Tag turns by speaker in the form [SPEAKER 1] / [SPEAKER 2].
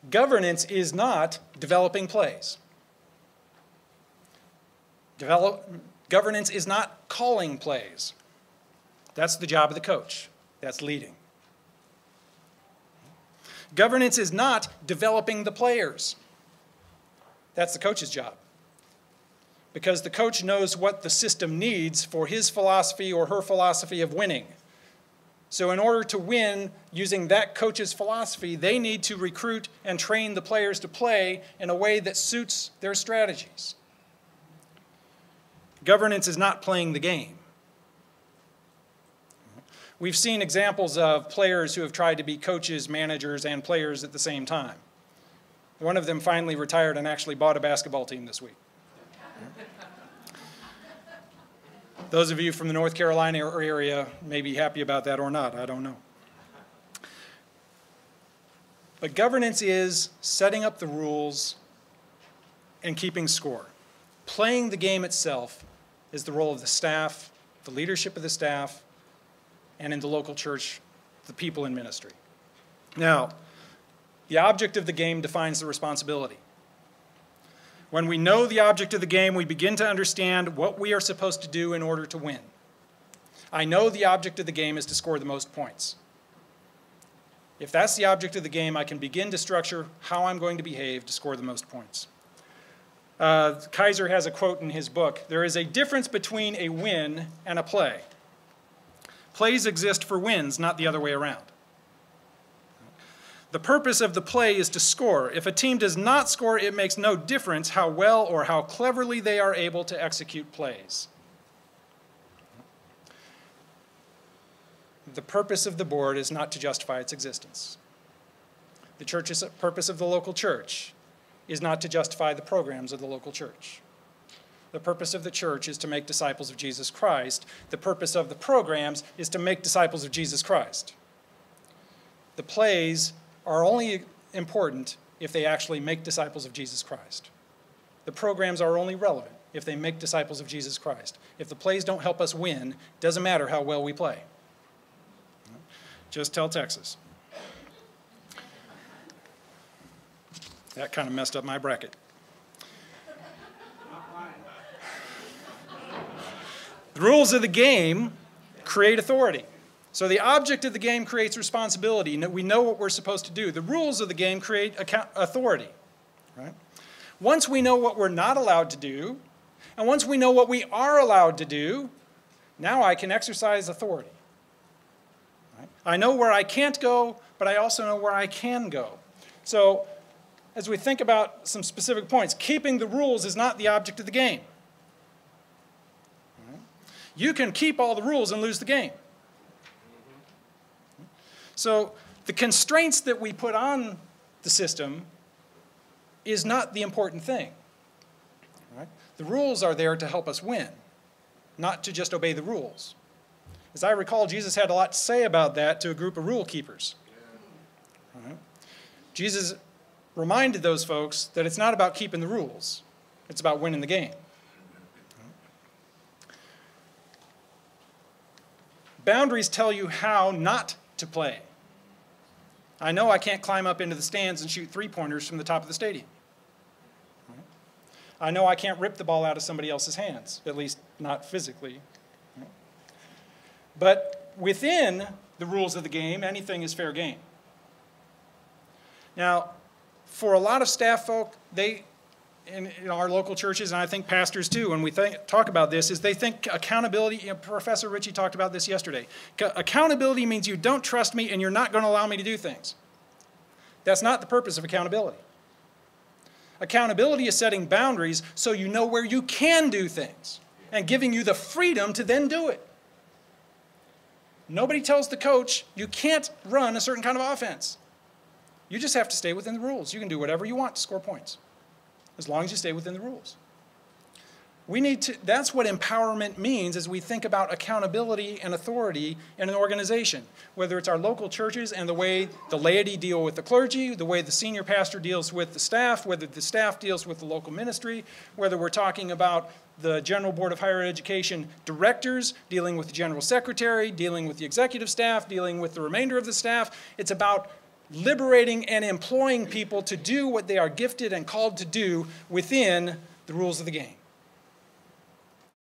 [SPEAKER 1] Governance is not developing plays. Governance is not calling plays. That's the job of the coach. That's leading. Governance is not developing the players. That's the coach's job. Because the coach knows what the system needs for his philosophy or her philosophy of winning. So in order to win using that coach's philosophy, they need to recruit and train the players to play in a way that suits their strategies. Governance is not playing the game. We've seen examples of players who have tried to be coaches, managers, and players at the same time. One of them finally retired and actually bought a basketball team this week. Those of you from the North Carolina area may be happy about that or not, I don't know. But governance is setting up the rules and keeping score. Playing the game itself is the role of the staff, the leadership of the staff, and in the local church, the people in ministry. Now, the object of the game defines the responsibility. When we know the object of the game, we begin to understand what we are supposed to do in order to win. I know the object of the game is to score the most points. If that's the object of the game, I can begin to structure how I'm going to behave to score the most points. Kaiser has a quote in his book, "There is a difference between a win and a play. Plays exist for wins, not the other way around. The purpose of the play is to score. If a team does not score, it makes no difference how well or how cleverly they are able to execute plays." The purpose of the board is not to justify its existence. The purpose of the local church is not to justify the programs of the local church. The purpose of the church is to make disciples of Jesus Christ. The purpose of the programs is to make disciples of Jesus Christ. The plays are only important if they actually make disciples of Jesus Christ. The programs are only relevant if they make disciples of Jesus Christ. If the plays don't help us win, it doesn't matter how well we play. Just tell Texas. That kind of messed up my bracket. The rules of the game create authority. So the object of the game creates responsibility. We know what we're supposed to do. The rules of the game create authority. Right? Once we know what we're not allowed to do, and once we know what we are allowed to do, now I can exercise authority. Right? I know where I can't go, but I also know where I can go. So as we think about some specific points, keeping the rules is not the object of the game. Right? You can keep all the rules and lose the game. So the constraints that we put on the system is not the important thing. Right? The rules are there to help us win, not to just obey the rules. As I recall, Jesus had a lot to say about that to a group of rule keepers. Right? Jesus reminded those folks that it's not about keeping the rules, it's about winning the game. Boundaries tell you how not to play. I know I can't climb up into the stands and shoot three-pointers from the top of the stadium. I know I can't rip the ball out of somebody else's hands, at least not physically. But within the rules of the game, anything is fair game. Now, for a lot of staff folk, in our local churches, and I think pastors too, when we talk about this, is they think accountability, Professor Ritchie talked about this yesterday. Accountability means you don't trust me and you're not going to allow me to do things. That's not the purpose of accountability. Accountability is setting boundaries so you know where you can do things and giving you the freedom to then do it. Nobody tells the coach you can't run a certain kind of offense. You just have to stay within the rules. You can do whatever you want to score points, as long as you stay within the rules. That's what empowerment means as we think about accountability and authority in an organization, whether it's our local churches and the way the laity deal with the clergy, the way the senior pastor deals with the staff, whether the staff deals with the local ministry, whether we're talking about the General Board of Higher Education directors dealing with the general secretary, dealing with the executive staff, dealing with the remainder of the staff. It's about liberating and employing people to do what they are gifted and called to do within the rules of the game.